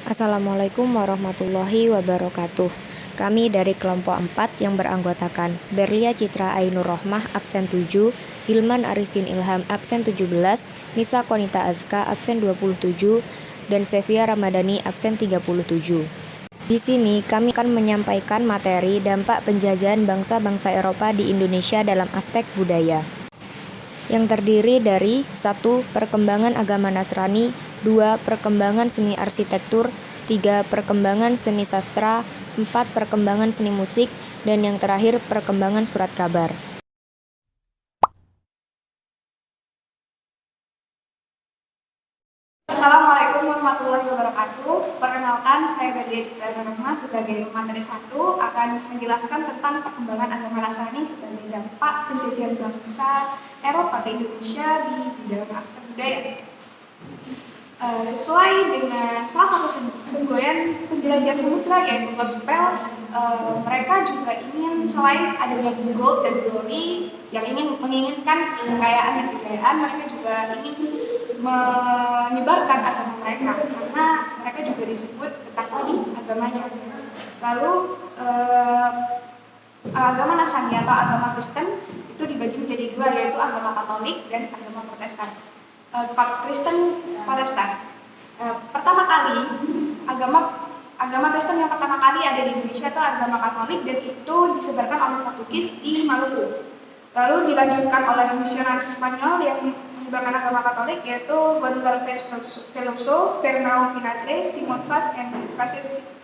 Assalamualaikum warahmatullahi wabarakatuh. Kami dari kelompok 4 yang beranggotakan Berlia Citra Ainur Rohmah absen 7, Hilman Arifin Ilham absen 17, Nisa Konita Azka absen 27, dan Sevia Ramadhani absen 37. Di sini kami akan menyampaikan materi dampak penjajahan bangsa-bangsa Eropa di Indonesia dalam aspek budaya, yang terdiri dari 1. Perkembangan agama Nasrani, 2. Perkembangan seni arsitektur, 3. Perkembangan seni sastra, 4. Perkembangan seni musik, dan yang terakhir perkembangan surat kabar. Assalamualaikum warahmatullahi wabarakatuh. Perkenalkan, saya Berlia Citra Ainur Rohmah sebagai materi 1 akan menjelaskan tentang perkembangan agama Nasrani sebagai dampak penjajahan bangsa Eropa ke Indonesia di dalam aspek budaya. Sesuai dengan salah satu semboyan penjelajahan samudra yaitu gospel, mereka juga ingin selain adanya gold dan glory yang menginginkan kekayaan dan kejayaan, mereka juga ingin menyebarkan agama mereka karena mereka juga disebut petaka di agamanya. Lalu agama Nasrani atau agama Kristen itu dibagi menjadi dua, yaitu agama Katolik dan agama Protestan. Kristen Protestan. Pertama kali agama Kristen yang pertama kali ada di Indonesia itu agama Katolik, dan itu disebarkan oleh Portugis di Maluku. Lalu dilanjutkan oleh misionaris Spanyol yang menyebarkan agama Katolik, yaitu González Veloso, Fernão Vinagre, Simon Vaz, dan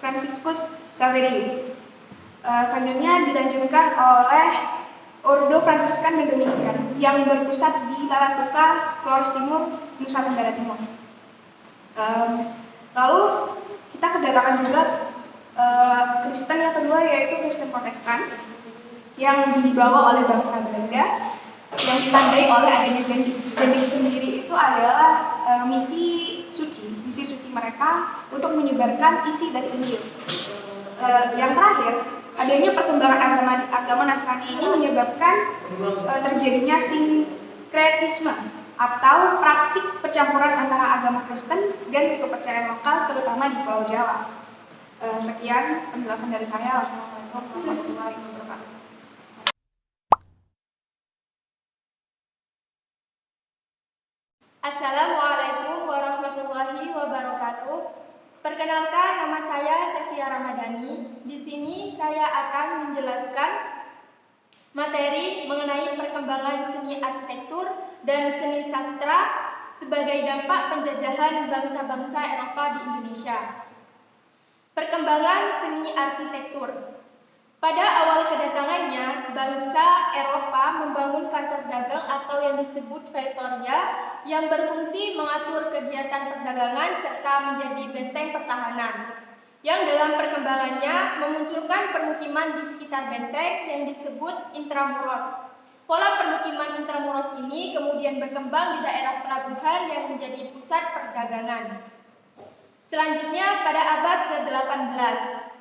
Franciscus Saverio. Selanjutnya dilanjutkan oleh Ordo Fransiskan dan Dominikan yang berpusat di Lalatuka, Flores Timur, Nusa Tenggara Timur. Lalu kita kedatangan juga Kristen yang kedua, yaitu Kristen Protestan yang dibawa oleh bangsa Belanda, yang ditandai oleh adanya Gandhi sendiri. Itu adalah misi suci mereka untuk menyebarkan isi dari Injil. Yang terakhir, adanya perkembangan agama Nasrani ini menyebabkan terjadinya sinkretisme atau praktik percampuran antara agama Kristen dan kepercayaan lokal, terutama di Pulau Jawa. Sekian penjelasan dari saya. Wassalamualaikum warahmatullahi wabarakatuh. Assalamualaikum warahmatullahi wabarakatuh. Perkenalkan, nama saya Sevia Ramadhani. Di sini saya akan menjelaskan materi mengenai perkembangan seni arsitektur dan seni sastra sebagai dampak penjajahan bangsa-bangsa Eropa di Indonesia. Perkembangan seni arsitektur. Pada awal kedatangannya, bangsa Eropa membangun kantor dagang atau yang disebut Feitoria yang berfungsi mengatur kegiatan perdagangan serta menjadi benteng pertahanan, yang dalam perkembangannya memunculkan permukiman di sekitar benteng yang disebut intramuros. Pola permukiman intramuros ini kemudian berkembang di daerah pelabuhan yang menjadi pusat perdagangan. Selanjutnya, pada abad ke-18,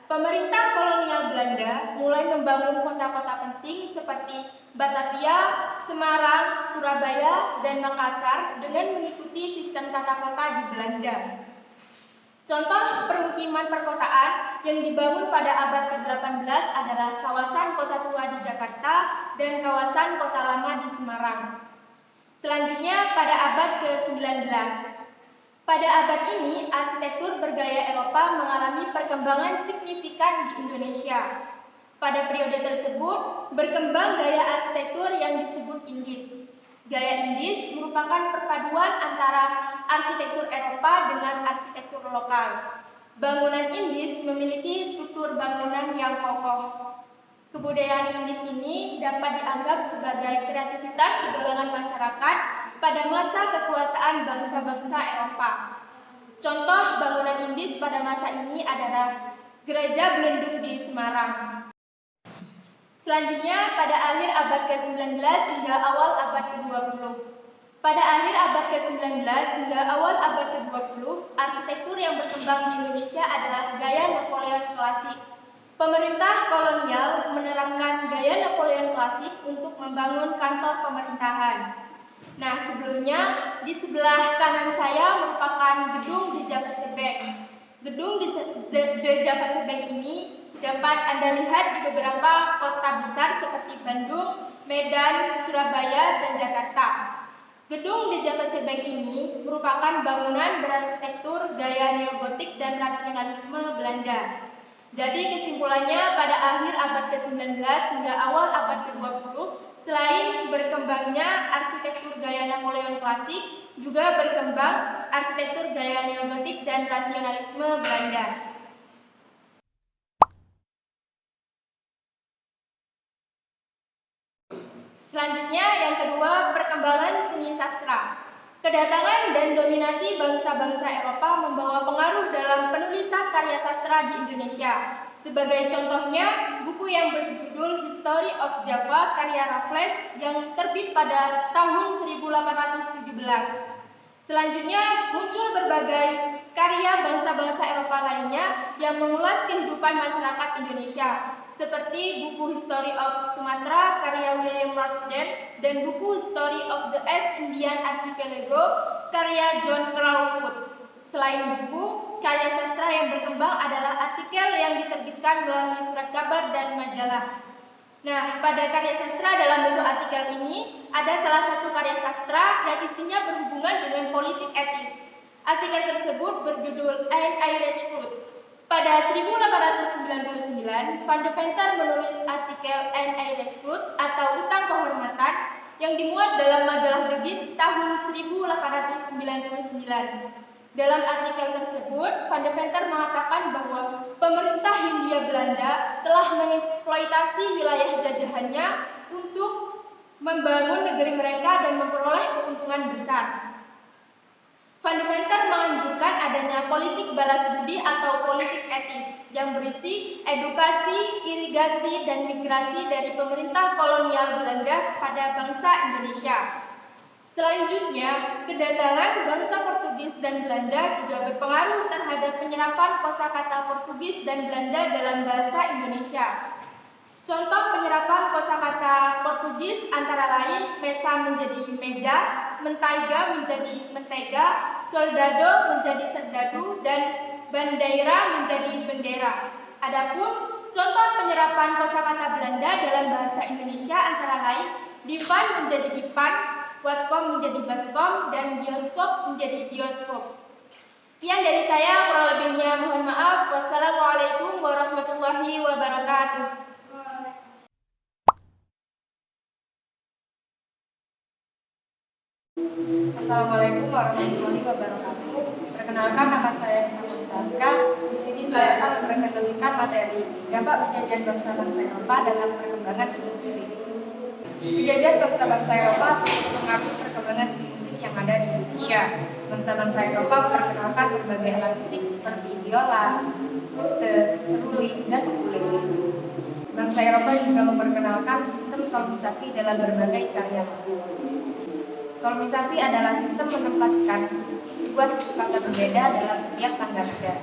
pemerintah kolonial Belanda mulai membangun kota-kota penting seperti Batavia, Semarang, Surabaya, dan Makassar dengan mengikuti sistem tata kota di Belanda. Contoh permukiman perkotaan yang dibangun pada abad ke-18 adalah kawasan Kota Tua di Jakarta dan kawasan Kota Lama di Semarang. Selanjutnya, pada abad ke-19. Pada abad ini, arsitektur bergaya Eropa mengalami perkembangan signifikan di Indonesia. Pada periode tersebut, berkembang gaya arsitektur yang disebut Indis. Gaya Indis merupakan perpaduan antara arsitektur Eropa dengan arsitektur lokal. Bangunan Indis memiliki struktur bangunan yang kokoh. Kebudayaan Indis ini dapat dianggap sebagai kreativitas segolongan masyarakat pada masa kekuasaan bangsa-bangsa Eropa. Contoh bangunan Indis pada masa ini adalah Gereja Belenduk di Semarang. Selanjutnya, pada akhir abad ke-19 hingga awal abad ke-20. Pada akhir abad ke-19 hingga awal abad ke-20, arsitektur yang berkembang di Indonesia adalah gaya Napoleon klasik. Pemerintah kolonial menerapkan gaya Napoleon klasik untuk membangun kantor pemerintahan. Nah, sebelumnya di sebelah kanan saya merupakan gedung The Jacques Bank. Gedung The Java Bank ini dapat Anda lihat di beberapa kota besar seperti Bandung, Medan, Surabaya, dan Jakarta. Gedung The Java Bank ini merupakan bangunan berarsitektur gaya neogotik dan rasionalisme Belanda. Jadi kesimpulannya pada akhir abad ke-19 hingga awal abad ke-20, selain berkembangnya arsitektur gaya Napoleon klasik, juga berkembang arsitektur gaya neogotik dan rasionalisme Belanda. Selanjutnya yang kedua, perkembangan seni sastra. Kedatangan dan dominasi bangsa-bangsa Eropa membawa pengaruh dalam penulisan karya sastra di Indonesia. Sebagai contohnya, buku yang berjudul History of Java karya Raffles yang terbit pada tahun 1817. Selanjutnya, muncul berbagai karya bangsa-bangsa Eropa lainnya yang mengulas kehidupan masyarakat Indonesia, seperti buku History of Sumatra karya William Marsden dan buku History of the East Indian Archipelago karya John Crawford. Selain buku, karya sastra yang berkembang adalah artikel yang diterbitkan melalui surat kabar dan majalah. Nah, pada karya sastra dalam bentuk artikel ini, ada salah satu karya sastra yang isinya berhubungan dengan politik etis. Artikel tersebut berjudul An Irish Fruit. Pada 1899, Van de Venter menulis artikel An Irish Fruit atau Utang Kehormatan yang dimuat dalam majalah The Beats tahun 1899. Dalam artikel tersebut, Van de Venter mengatakan bahwa pemerintah Hindia Belanda telah mengeksploitasi wilayah jajahannya untuk membangun negeri mereka dan memperoleh keuntungan besar. Van de Venter menganjurkan adanya politik balas budi atau politik etis yang berisi edukasi, irigasi, dan migrasi dari pemerintah kolonial Belanda kepada bangsa Indonesia. Selanjutnya, kedatangan bangsa Portugis dan Belanda juga berpengaruh terhadap penyerapan kosakata Portugis dan Belanda dalam bahasa Indonesia. Contoh penyerapan kosakata Portugis antara lain mesa menjadi meja, mentaiga menjadi mentega, soldado menjadi serdadu, dan bandeira menjadi bendera. Adapun contoh penyerapan kosakata Belanda dalam bahasa Indonesia antara lain divan menjadi dipan, waskom menjadi baskom, dan bioskop menjadi bioskop. Sekian dari saya, kurang lebihnya mohon maaf. Wassalamualaikum warahmatullahi wabarakatuh. Assalamualaikum warahmatullahi wabarakatuh. Perkenalkan, nama saya Nisa Putraska. Di sini saya akan mempresentasikan materi dampak penjajahan bangsa-bangsa Eropa dalam perkembangan seni musik. Penjajahan bangsa-bangsa Eropa turut mempengaruhi perkembangan seni musik yang ada di Indonesia. Bangsa-bangsa Eropa memperkenalkan berbagai alat musik seperti biola, flute, seruling, dan ukulele. Bangsa Eropa juga memperkenalkan sistem solmisasi dalam berbagai karya lagu. Solmisasi adalah sistem menempatkan sebuah suku kata berbeda dalam setiap tangga nada.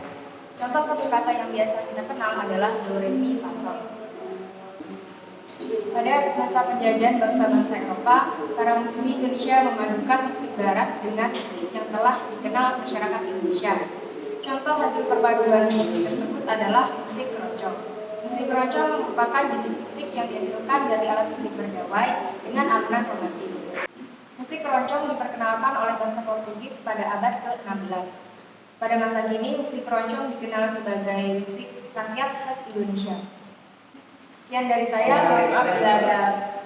Contoh suku kata yang biasa kita kenal adalah do, re, mi, fa, sol. Pada masa penjajahan bangsa-bangsa Eropa, para musisi Indonesia memadukan musik barat dengan musik yang telah dikenal masyarakat Indonesia. Contoh hasil perpaduan musik tersebut adalah musik keroncong. Musik keroncong merupakan jenis musik yang dihasilkan dari alat musik berdawai dengan alunan romantis. Musik keroncong diperkenalkan oleh bangsa Portugis pada abad ke-16. Pada masa kini, musik keroncong dikenal sebagai musik rakyat khas Indonesia. Sekian dari saya, mohon maaf bila ada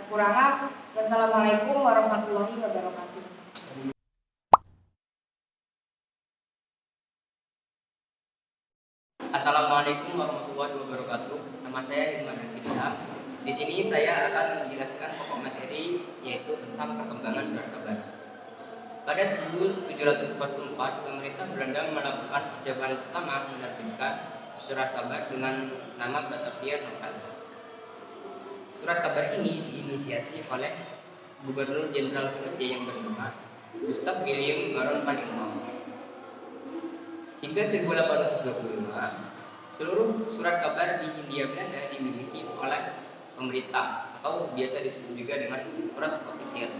kekurangan. Wassalamualaikum warahmatullahi wabarakatuh. Assalamualaikum warahmatullahi wabarakatuh. Nama saya Hilman Arifin. Di sini saya akan menjelaskan pokok materi, yaitu tentang perkembangan surat kabar. Pada 1744, pemerintah Belanda melakukan percobaan pertama menerbitkan surat kabar dengan nama Batavia Notas. Surat kabar ini diinisiasi oleh Gubernur Jenderal VOC yang bernama Gustav William Baron van Imhoff. Hingga 1825, seluruh surat kabar di Hindia Belanda dimiliki oleh pemerintah atau biasa disebut juga dengan pers ofisial.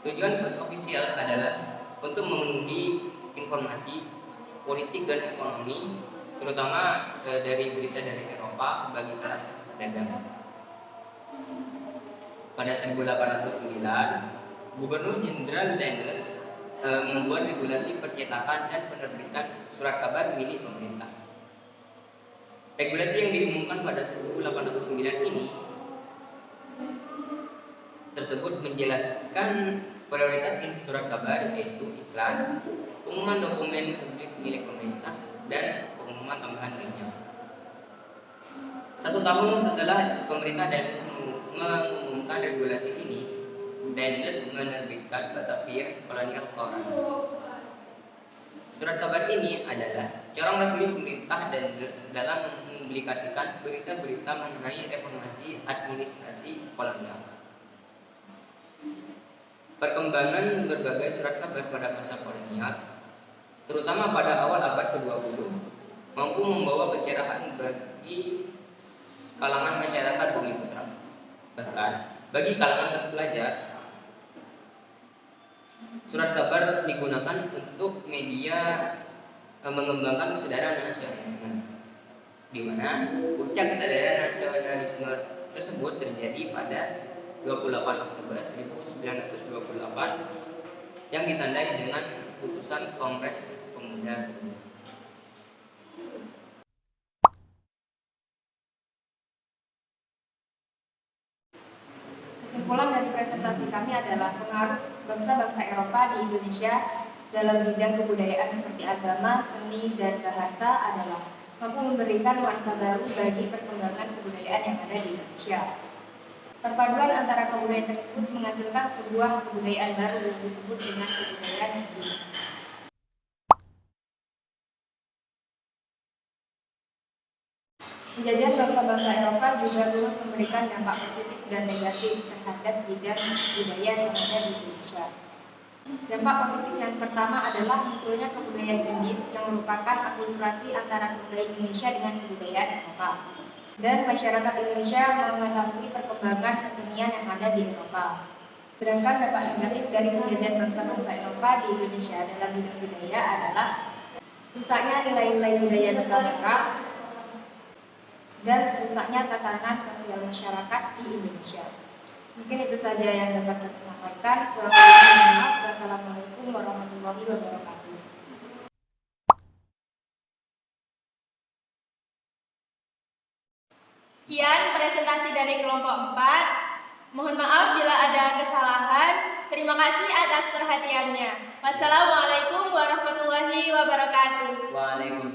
Tujuan pers ofisial adalah untuk memenuhi informasi politik dan ekonomi, terutama dari berita dari Eropa bagi kelas pedagang. Pada 1809, Gubernur Jenderal Daniels membuat regulasi percetakan dan penerbitan surat kabar milik pemerintah. Regulasi yang diumumkan pada 1809 ini tersebut menjelaskan prioritas isi surat kabar, yaitu iklan, pengumuman dokumen publik milik pemerintah, dan pengumuman tambahan lainnya. 1 tahun setelah pemerintah Daniels mengumumkan regulasi ini, Daniels menerbitkan Batavia's Colonial Koran. Surat kabar ini adalah corong resmi pemerintah Daniels dalam mempublikasikan berita-berita mengenai reformasi administrasi kolonial. Perkembangan berbagai surat kabar pada masa kolonial, terutama pada awal abad ke-20, mampu membawa pencerahan bagi kalangan masyarakat Bumi Putra. Bahkan bagi kalangan pelajar, surat kabar digunakan untuk media mengembangkan kesadaran nasionalisme, di mana puncak kesadaran nasionalisme tersebut terjadi pada 28 Oktober 1928 yang ditandai dengan putusan Kongres Pemuda. Kesimpulan dari presentasi kami adalah pengaruh bangsa-bangsa Eropa di Indonesia dalam bidang kebudayaan seperti agama, seni, dan bahasa adalah mampu memberikan nuansa baru bagi perkembangan kebudayaan yang ada di Indonesia. Perpaduan antara kebudayaan tersebut menghasilkan sebuah kebudayaan baru yang disebut dengan kebudayaan Hindu. Penjajahan bangsa-bangsa Eropa juga turut memberikan dampak positif dan negatif terhadap bidang budaya yang ada di Indonesia. Dampak positif yang pertama adalah munculnya kebudayaan Indis yang merupakan akulturasi antara kebudayaan Indonesia dengan kebudayaan Eropa. Dan masyarakat Indonesia mengetahui perkembangan kesenian yang ada di Eropa. Sedangkan dampak negatif dari penjajahan bangsa-bangsa Eropa di Indonesia dalam bidang budaya adalah rusaknya nilai-nilai budaya Nusantara dan rusaknya tatanan sosial masyarakat di Indonesia. Mungkin itu saja yang dapat kami sampaikan. Kurang lebihnya mohon maaf. Wassalamualaikum warahmatullahi wabarakatuh. Sekian presentasi dari kelompok 4. Mohon maaf bila ada kesalahan. Terima kasih atas perhatiannya. Wassalamualaikum warahmatullahi wabarakatuh. Waalaikumsalam.